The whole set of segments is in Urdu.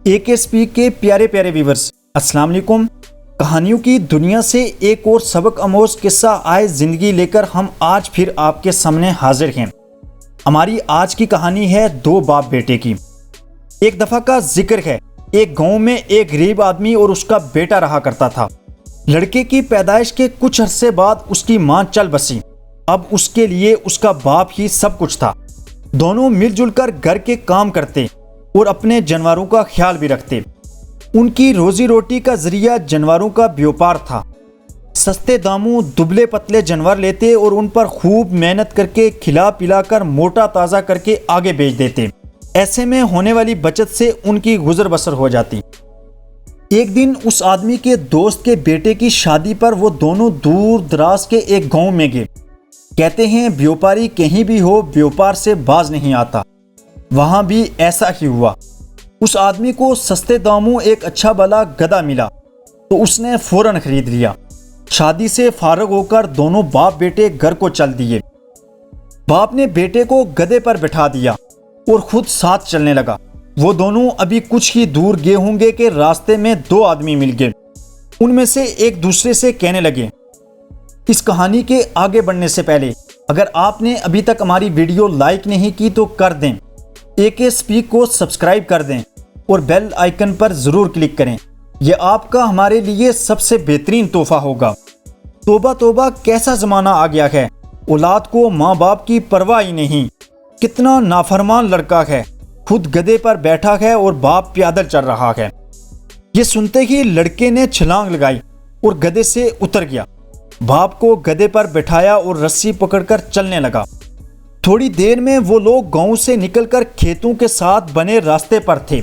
AKSP کے پیارے پیارے ویورز، السلام علیکم۔ کہانیوں کی دنیا سے ایک اور سبق آموز قصہ آئے زندگی لے کر ہم آج پھر آپ کے سامنے حاضر ہیں۔ ہماری آج کی کہانی ہے دو باپ بیٹے کی۔ ایک دفعہ کا ذکر ہے، ایک گاؤں میں ایک غریب آدمی اور اس کا بیٹا رہا کرتا تھا۔ لڑکے کی پیدائش کے کچھ عرصے بعد اس کی ماں چل بسی۔ اب اس کے لیے اس کا باپ ہی سب کچھ تھا۔ دونوں مل جل کر گھر کے کام کرتے اور اپنے جانوروں کا خیال بھی رکھتے۔ ان کی روزی روٹی کا ذریعہ جانوروں کا بیوپار تھا۔ سستے داموں دبلے پتلے جانور لیتے اور ان پر خوب محنت کر کے کھلا پلا کر موٹا تازہ کر کے آگے بیچ دیتے۔ ایسے میں ہونے والی بچت سے ان کی گزر بسر ہو جاتی۔ ایک دن اس آدمی کے دوست کے بیٹے کی شادی پر وہ دونوں دور دراز کے ایک گاؤں میں گئے۔ کہتے ہیں بیوپاری کہیں بھی ہو بیوپار سے باز نہیں آتا۔ وہاں بھی ایسا ہی ہوا۔ اس آدمی کو سستے داموں ایک اچھا بھلا گدھا ملا تو اس نے فوراً خرید لیا۔ شادی سے فارغ ہو کر دونوں باپ بیٹے گھر کو چل دیے۔ باپ نے بیٹے کو گدھے پر بٹھا دیا اور خود ساتھ چلنے لگا۔ وہ دونوں ابھی کچھ ہی دور گئے ہوں گے کہ راستے میں دو آدمی مل گئے۔ ان میں سے ایک دوسرے سے کہنے لگے۔ اس کہانی کے آگے بڑھنے سے پہلے اگر آپ نے ابھی تک ہماری ویڈیو لائک نہیں کی تو کر دیں، AKSP کو سبسکرائب کر دیں اور بیل آئیکن پر ضرور کلک کریں۔ یہ آپ کا ہمارے لیے سب سے بہترین تحفہ ہوگا۔ توبہ توبہ کیسا زمانہ آ گیا ہے، اولاد کو ماں باپ کی پرواہ ہی نہیں۔ کتنا نافرمان لڑکا ہے، خود گدھے پر بیٹھا ہے اور باپ پیادل چل رہا ہے۔ یہ سنتے ہی لڑکے نے چھلانگ لگائی اور گدھے سے اتر گیا۔ باپ کو گدھے پر بٹھایا اور رسی پکڑ کر چلنے لگا۔ تھوڑی دیر میں وہ لوگ گاؤں سے نکل کر کھیتوں کے ساتھ بنے راستے پر تھے۔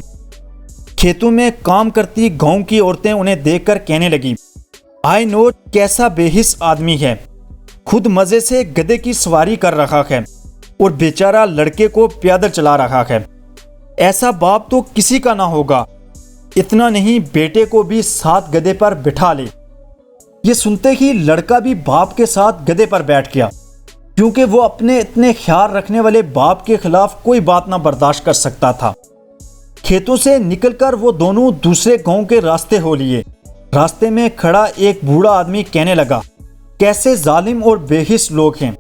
کھیتوں میں کام کرتی گاؤں کی عورتیں انہیں دیکھ کر کہنے لگی، آئی نو کیسا بے حس آدمی ہے، خود مزے سے گدھے کی سواری کر رہا ہے اور بیچارہ لڑکے کو پیادل چلا رہا ہے۔ ایسا باپ تو کسی کا نہ ہوگا۔ اتنا نہیں، بیٹے کو بھی ساتھ گدھے پر بٹھا لے۔ یہ سنتے ہی لڑکا بھی باپ کے ساتھ گدھے پر بیٹھ گیا، کیونکہ وہ اپنے اتنے خیال رکھنے والے باپ کے خلاف کوئی بات نہ برداشت کر سکتا تھا۔ کھیتوں سے نکل کر وہ دونوں دوسرے گاؤں کے راستے ہو لیے۔ راستے میں کھڑا ایک بوڑھا آدمی کہنے لگا، کیسے ظالم اور بے حس لوگ ہیں،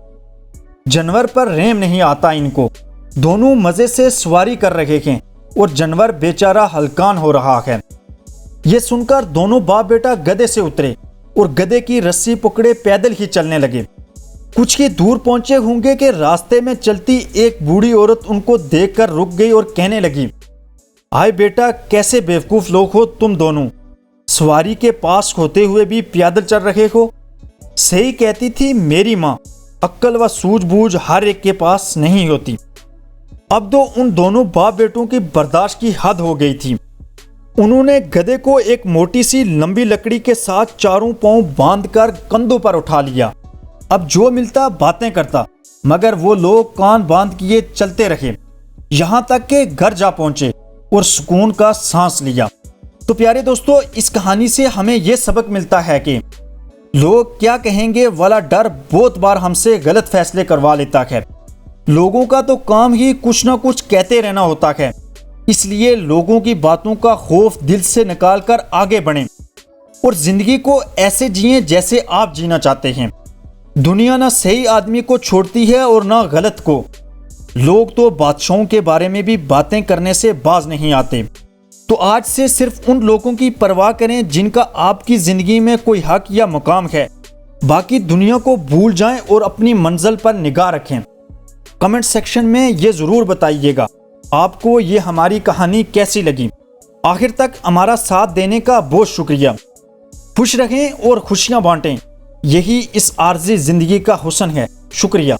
جانور پر رحم نہیں آتا ان کو۔ دونوں مزے سے سواری کر رہے ہیں اور جانور بیچارہ ہلکان ہو رہا ہے۔ یہ سن کر دونوں باپ بیٹا گدھے سے اترے اور گدھے کی رسی پکڑے پیدل ہی چلنے لگے۔ کچھ ہی دور پہنچے ہوں گے کہ راستے میں چلتی ایک بوڑھی عورت ان کو دیکھ کر رک گئی اور کہنے لگی، آئے بیٹا، کیسے بیوقوف لوگ ہو تم دونوں، سواری کے پاس ہوتے ہوئے بھی پیدل چل رہے ہو۔ صحیح کہتی تھی میری ماں، عقل و سوجھ بوجھ ہر ایک کے پاس نہیں ہوتی۔ اب تو ان دونوں باپ بیٹوں کی برداشت کی حد ہو گئی تھی۔ انہوں نے گدھے کو ایک موٹی سی لمبی لکڑی کے ساتھ چاروں پاؤں باندھ کر کندھوں پر اٹھا لیا۔ اب جو ملتا باتیں کرتا، مگر وہ لوگ کان باندھ کیے چلتے رہے، یہاں تک کہ گھر جا پہنچے اور سکون کا سانس لیا۔ تو پیارے دوستو، اس کہانی سے ہمیں یہ سبق ملتا ہے کہ لوگ کیا کہیں گے والا ڈر بہت بار ہم سے غلط فیصلے کروا لیتا ہے۔ لوگوں کا تو کام ہی کچھ نہ کچھ کہتے رہنا ہوتا ہے، اس لیے لوگوں کی باتوں کا خوف دل سے نکال کر آگے بڑھیں اور زندگی کو ایسے جئیں جیسے آپ جینا چاہتے ہیں۔ دنیا نہ صحیح آدمی کو چھوڑتی ہے اور نہ غلط کو۔ لوگ تو بادشاہوں کے بارے میں بھی باتیں کرنے سے باز نہیں آتے۔ تو آج سے صرف ان لوگوں کی پرواہ کریں جن کا آپ کی زندگی میں کوئی حق یا مقام ہے۔ باقی دنیا کو بھول جائیں اور اپنی منزل پر نگاہ رکھیں۔ کمنٹ سیکشن میں یہ ضرور بتائیے گا آپ کو یہ ہماری کہانی کیسی لگی۔ آخر تک ہمارا ساتھ دینے کا بہت شکریہ۔ خوش رہیں اور خوشیاں بانٹیں، یہی اس عارضی زندگی کا حسن ہے۔ شکریہ۔